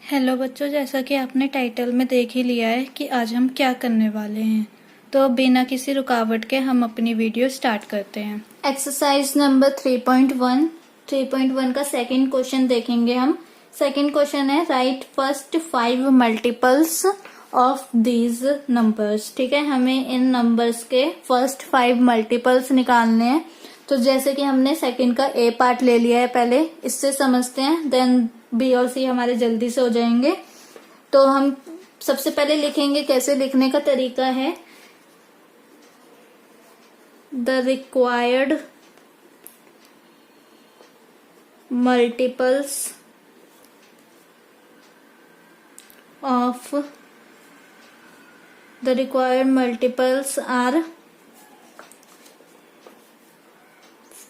Hello बच्चों, जैसा कि आपने टाइटल में देख ही लिया है कि आज हम क्या करने वाले हैं। तो बिना किसी रुकावट के हम अपनी वीडियो स्टार्ट करते हैं। एक्सरसाइज नंबर 3.1 का सेकंड क्वेश्चन देखेंगे हम। सेकंड क्वेश्चन है right first 5 multiples of these numbers. ठीक है, हमें इन नंबर्स के फर्स्ट 5 मल्टीपल्स निकालने हैं। तो जैसे कि हमने सेकंड का ए पार्ट ले लिया है, पहले इससे समझते हैं, देन बी और सी हमारे जल्दी से हो जाएंगे। तो हम सबसे पहले लिखेंगे, कैसे लिखने का तरीका है, the required multiples of the required multiples are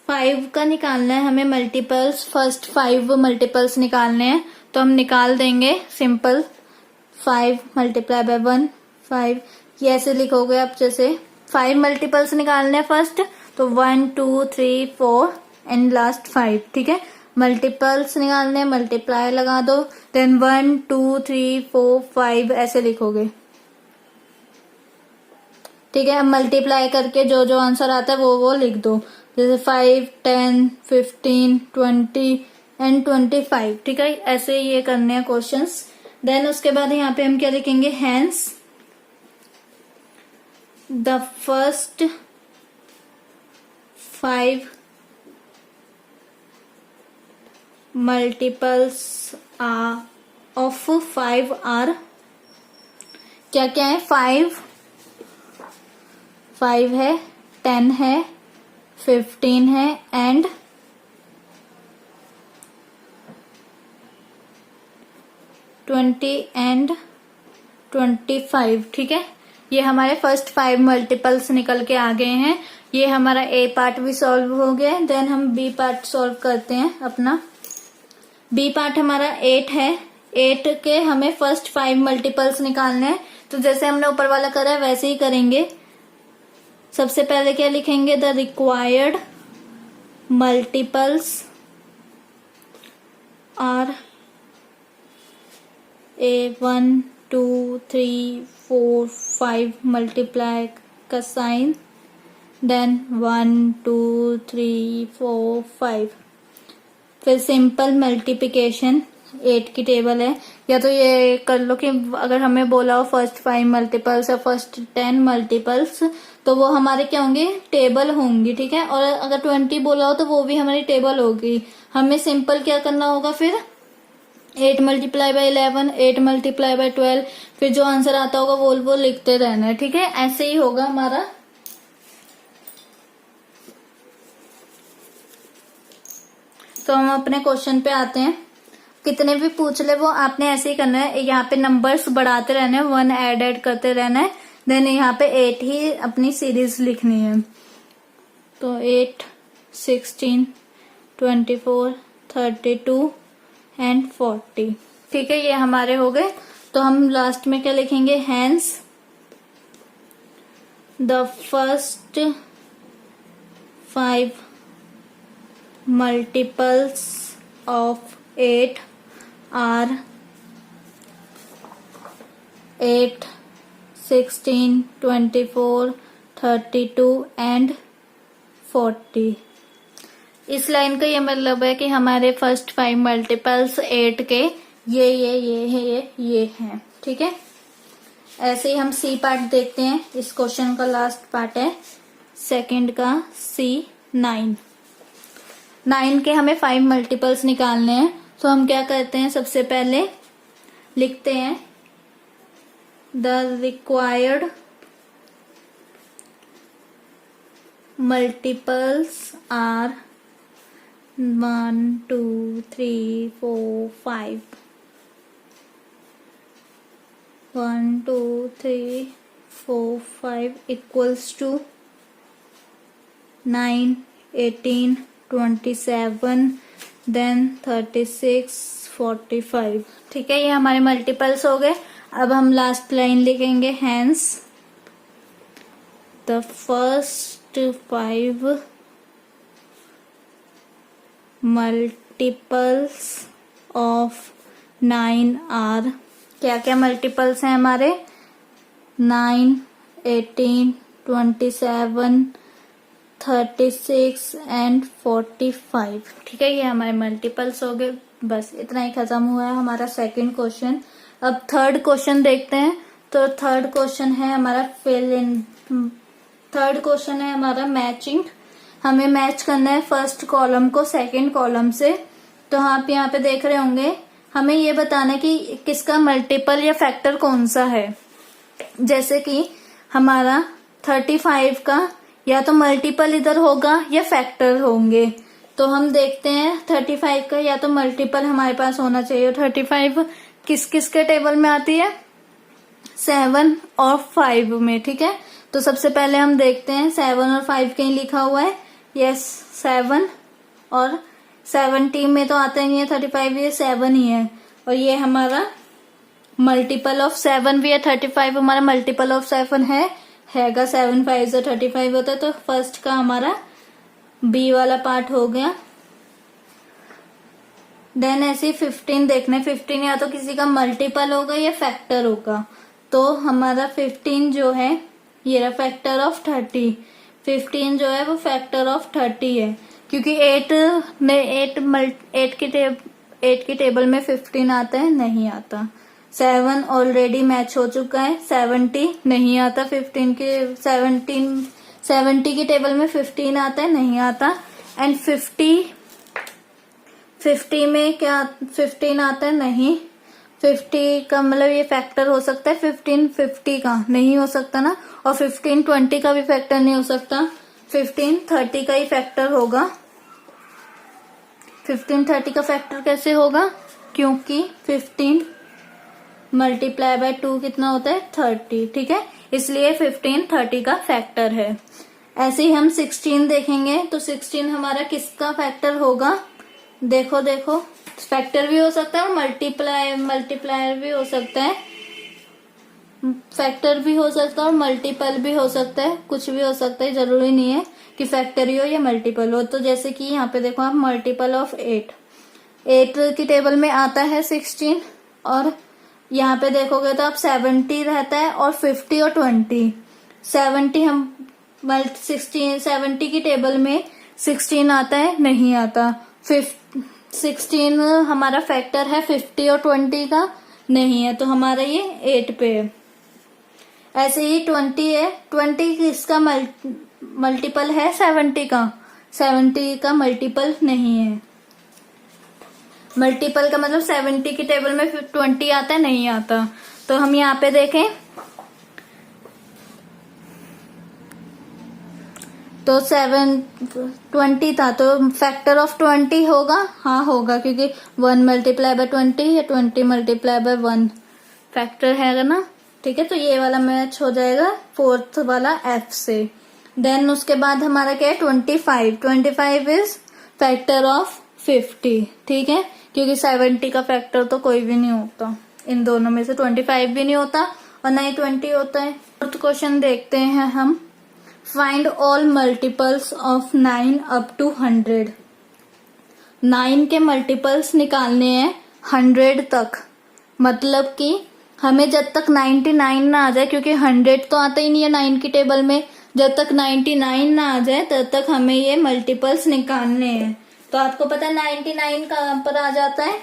5 का निकालना है हमें मल्टीपल्स, फर्स्ट 5 मल्टीपल्स निकालने हैं। तो हम निकाल देंगे सिंपल, 5 मल्टीप्लाई बाय 1 5, ये ऐसे लिखोगे आप। जैसे 5 मल्टीपल्स निकालने हैं फर्स्ट, तो 1 2 3 4 एंड लास्ट 5। ठीक है, मल्टीपल्स निकालने हैं, मल्टीप्लाई लगा दो, देन 1 2 3 4 5 ऐसे लिखोगे। ठीक है, अब मल्टीप्लाई करके जो जो आंसर आता है वो लिख दो, जैसे 5 10 15 20 एंड 25। ठीक है, ऐसे ये करने हैं क्वेश्चंस। देन उसके बाद यहाँ पे हम क्या लिखेंगे, hence the first 5 multiples of 5 are, क्या क्या है, 5 है, 10 है, 15 है एंड 20 एंड 25। ठीक है, ये हमारे फर्स्ट 5 मल्टीपल्स निकल के आ गए हैं। ये हमारा ए पार्ट भी सॉल्व हो गया। देन हम बी पार्ट सॉल्व करते हैं अपना। बी पार्ट हमारा 8 है, 8 के हमें फर्स्ट 5 मल्टीपल्स निकालने हैं। तो जैसे हमने ऊपर वाला करा है वैसे ही करेंगे। सबसे पहले क्या लिखेंगे, the required multiples are a 1 2 3 4 5 multiply का साइन, देन 1 2 3 4 5, फिर सिंपल मल्टीप्लिकेशन 8 की टेबल है। या तो ये कर लो कि अगर हमें बोला हो फर्स्ट 5 मल्टीपल्स या फर्स्ट 10 मल्टीपल्स, तो वो हमारे क्या होंगे, टेबल होंगी। ठीक है, और अगर 20 बोला हो तो वो भी हमारी टेबल होगी। हमें सिंपल क्या करना होगा, फिर 8 मल्टीप्लाई बाय 11, 8 मल्टीप्लाई बाय 12, फिर जो आंसर आता होगा वो लिखते रहना है। ठीक है, ऐसे ही होगा हमारा। तो हम अपने क्वेश्चन पे आते हैं। कितने भी पूछ ले वो आपने ऐसे ही करना है। यहाँ पे नंबर्स बढ़ाते रहने हैं, 1 ऐड करते रहना है। देन यहाँ पे 8 ही अपनी सीरीज लिखनी है। तो 8 16 24 32 एंड 40। ठीक है, ये हमारे हो गए। तो हम लास्ट में क्या लिखेंगे, hence the first 5 multiples of 8 are 8 16 24 32 and 40। इस लाइन का ये मतलब है कि हमारे फर्स्ट 5 मल्टीपल्स 8 के ये हैं। ठीक है, ऐसे ही हम सी पार्ट देखते हैं। इस क्वेश्चन का लास्ट पार्ट है सेकंड का सी 9 के हमें 5 मल्टीपल्स निकालने हैं। तो हम क्या करते हैं, सबसे पहले लिखते हैं the required multiples are 1 2 3 4 5, 1 2 3 4 5 equals to 9 18 27 then 36 45। ठीक है, ये हमारे मल्टीपल्स हो गए। अब हम लास्ट लाइन लिखेंगे, hence the first 5 multiples of 9 are क्या क्या मल्टीपल्स हैं हमारे 9, 18, 27, 36 एंड 45। ठीक है, ये हमारे मल्टीपल्स हो गए। बस इतना ही खत्म हुआ है हमारा सेकंड क्वेश्चन। अब थर्ड क्वेश्चन देखते हैं। तो थर्ड क्वेश्चन है हमारा फिल इन। थर्ड क्वेश्चन है हमारा मैचिंग। हमें मैच करना है फर्स्ट कॉलम को सेकंड कॉलम से। तो आप यहाँ पे देख रहे होंगे, हमें ये बताना है कि किसका मल्टीपल या फैक्टर कौन सा है। जैसे कि हमारा 35 का या तो मल्टीपल इधर होगा या फैक्टर होंगे। तो हम देखते हैं 35 का या तो मल्टीपल हमारे पास होना चाहिए। 35 किस किस के टेबल में आती है 7 और 5 में। ठीक है, तो सबसे पहले हम देखते हैं 7 और 5 कहीं लिखा हुआ है। यस 7 और 70 में तो आता ही नहीं है 35, ये 7 ही है। और ये हमारा मल्टीपल ऑफ 7 भी है। 35 हमारा मल्टीपल ऑफ 7 हैगा 7 5 से 35 होता है। तो फर्स्ट का हमारा बी वाला पार्ट हो गया। देन ऐसे 15 देखना है। 15 या तो किसी का मल्टीपल होगा या फैक्टर होगा। तो हमारा 15 जो है ये फैक्टर ऑफ 30। 15 जो है वो फैक्टर ऑफ 30 है, क्योंकि 8 की टेबल में 15 आता है, नहीं आता। 7 ऑलरेडी मैच हो चुका है। 70 नहीं आता 15 के 70 की टेबल में 15 आता है, नहीं आता। एंड 50 में क्या 15 आता है, नहीं। 50 का मतलब ये फैक्टर हो सकता है 15 50 का नहीं हो सकता ना। और 15 20 का भी फैक्टर नहीं हो सकता। 15 30 का ही फैक्टर होगा। 15 30 का फैक्टर कैसे होगा, क्योंकि 15 मल्टीप्लाई बाय 2 कितना होता है 30। ठीक है, इसलिए 15 30 का फैक्टर है। ऐसे ही हम 16 देखेंगे। तो 16 हमारा किसका फैक्टर होगा, देखो देखो, फैक्टर भी हो सकता है और मल्टीप्लायर भी हो सकता है। फैक्टर भी हो सकता है और मल्टीपल भी हो सकता है, कुछ भी हो सकता है, जरूरी नहीं है कि फैक्टर ही हो या मल्टीपल हो। तो जैसे कि यहाँ पे देखो आप मल्टीपल ऑफ 8 की टेबल में आता है 16। और यहाँ पे देखोगे तो आप 70 रहता है और 50 और 20। 70 हम 70 की टेबल में 16 आता है, नहीं आता। 16 हमारा फैक्टर है 50 और 20 का, नहीं है। तो हमारा ये 8 पे है। ऐसे ही 20 है। 20 किसका मल्टीपल है 70 का। 70 का मल्टीपल नहीं है। मल्टीपल का मतलब 70 की टेबल में 20 आता है, नहीं आता। तो हम यहाँ पे देखें तो 20 था, तो फैक्टर ऑफ 20 होगा, हाँ होगा, क्योंकि 1 मल्टीप्लाई बाय 20 या 20 मल्टीप्लाई बाय 1 फैक्टर है ना। ठीक है, तो ये वाला मैच हो जाएगा फोर्थ वाला एफ से। देन उसके बाद हमारा क्या है 25 इज फैक्टर ऑफ 50। ठीक है, क्योंकि 70 का फैक्टर तो कोई भी नहीं होता, इन दोनों में से 25 भी नहीं होता और ना ही 20 होता है। फोर्थ क्वेश्चन देखते हैं हम। Find all multiples of 9 up to 100। 9 के मल्टीपल्स निकालने हैं 100 तक। मतलब कि हमें जब तक 99 ना आ जाए, क्योंकि 100 तो आता ही नहीं है 9 की टेबल में, जब तक 99 ना आ जाए तब तक हमें ये मल्टीपल्स निकालने हैं। तो आपको पता है 99 कहाँ पर आ जाता है,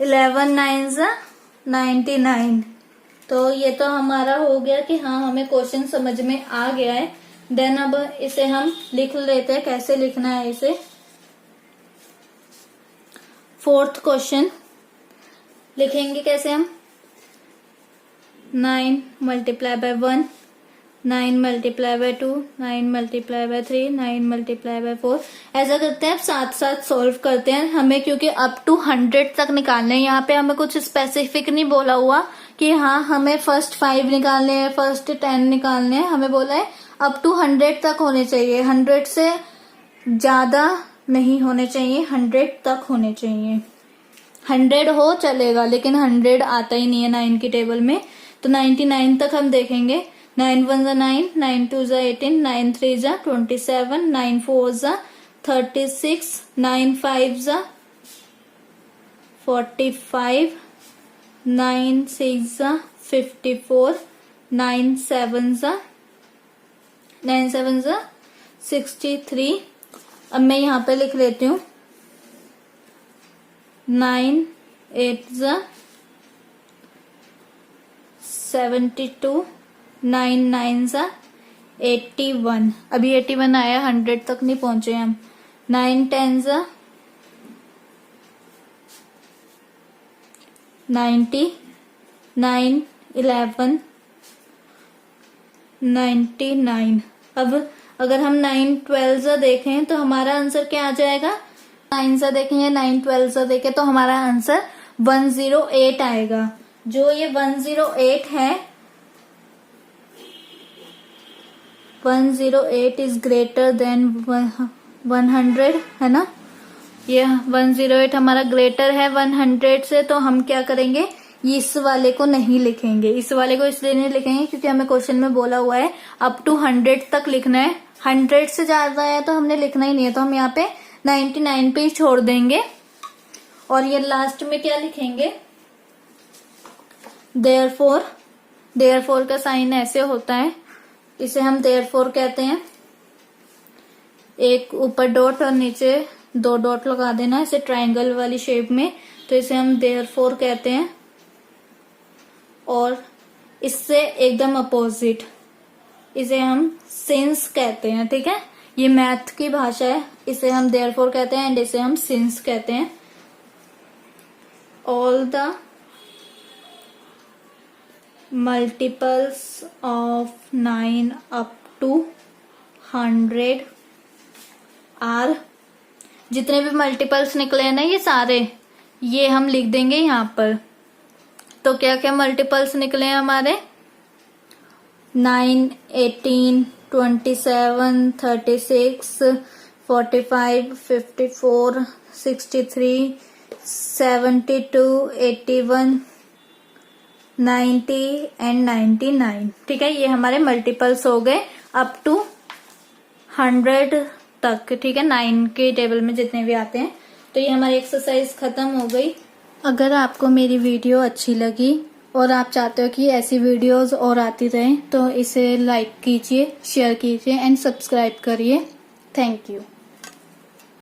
11 9 99। तो ये तो हमारा हो गया कि हाँ हमें क्वेश्चन समझ में आ गया है। देन अब इसे हम लिख लेते हैं, कैसे लिखना है इसे। फोर्थ क्वेश्चन लिखेंगे कैसे हम, 9 multiply by 1, 9 multiply by 2, 9 multiply by 3, 9 multiply by 4। ऐसा करते हैं, अब साथ साथ सॉल्व करते हैं। हमें क्योंकि अप टू 100 तक निकालने हैं, यहाँ पे हमें कुछ स्पेसिफिक नहीं बोला हुआ कि हाँ हमें फर्स्ट 5 निकालने हैं, फर्स्ट 10 निकालने हैं। हमें बोला है अप टू 100 तक होने चाहिए, 100 से ज्यादा नहीं होने चाहिए, 100 तक होने चाहिए। 100 हो चलेगा, लेकिन 100 आता ही नहीं है 9 की टेबल में। तो 99 तक हम देखेंगे। 9 1 9, 9 2 18, 9 3 27, 9 4 36, 9 5 45, 9 6 54, 9 7 63। अब मैं यहाँ पे लिख लेती हूँ 9 8 72, 9 9 81। अभी 81 आया, 100 तक नहीं पहुंचे हम। 9 10 90, 9 11 99। अब अगर हम 9 12 देखें तो हमारा आंसर क्या आ जाएगा? 9 देखें या 9 12 देखें तो हमारा आंसर 108 आएगा। जो ये 108 है, 108 इज ग्रेटर देन 100, है ना। ये 108 हमारा ग्रेटर है 100 से, तो हम क्या करेंगे, इस वाले को नहीं लिखेंगे। इस वाले को इसलिए नहीं लिखेंगे क्योंकि हमें क्वेश्चन में बोला हुआ है अप टू 100 तक लिखना है। 100 से ज्यादा है तो हमने लिखना ही नहीं है, तो हम यहाँ पे 99 पे ही छोड़ देंगे। और ये लास्ट में क्या लिखेंगे, देयरफॉर का साइन ऐसे होता है, इसे हम देयरफॉर कहते हैं। एक ऊपर डॉट और नीचे 2 डॉट लगा देना इसे ट्रायंगल वाली शेप में, तो इसे हम देयरफॉर कहते हैं। और इससे एकदम अपोजिट इसे हम सिंस कहते हैं, ठीक है। ये मैथ की भाषा है, इसे हम देयरफॉर कहते हैं एंड इसे हम सिंस कहते हैं। All the multiples of 9 up to 100 are, जितने भी मल्टीपल्स निकले हैं ना ये सारे, ये हम लिख देंगे यहाँ पर। तो क्या क्या मल्टीपल्स निकले हैं हमारे, 9 18 27 36 45 54 63 72 81 90 एंड 99। ठीक है, ये हमारे मल्टीपल्स हो गए अप टू 100 तक, ठीक है, 9 के टेबल में जितने भी आते हैं। तो ये हमारी एक्सरसाइज खत्म हो गई। अगर आपको मेरी वीडियो अच्छी लगी और आप चाहते हो कि ऐसी वीडियोस और आती रहें तो इसे लाइक कीजिए, शेयर कीजिए एंड सब्सक्राइब करिए। Thank you.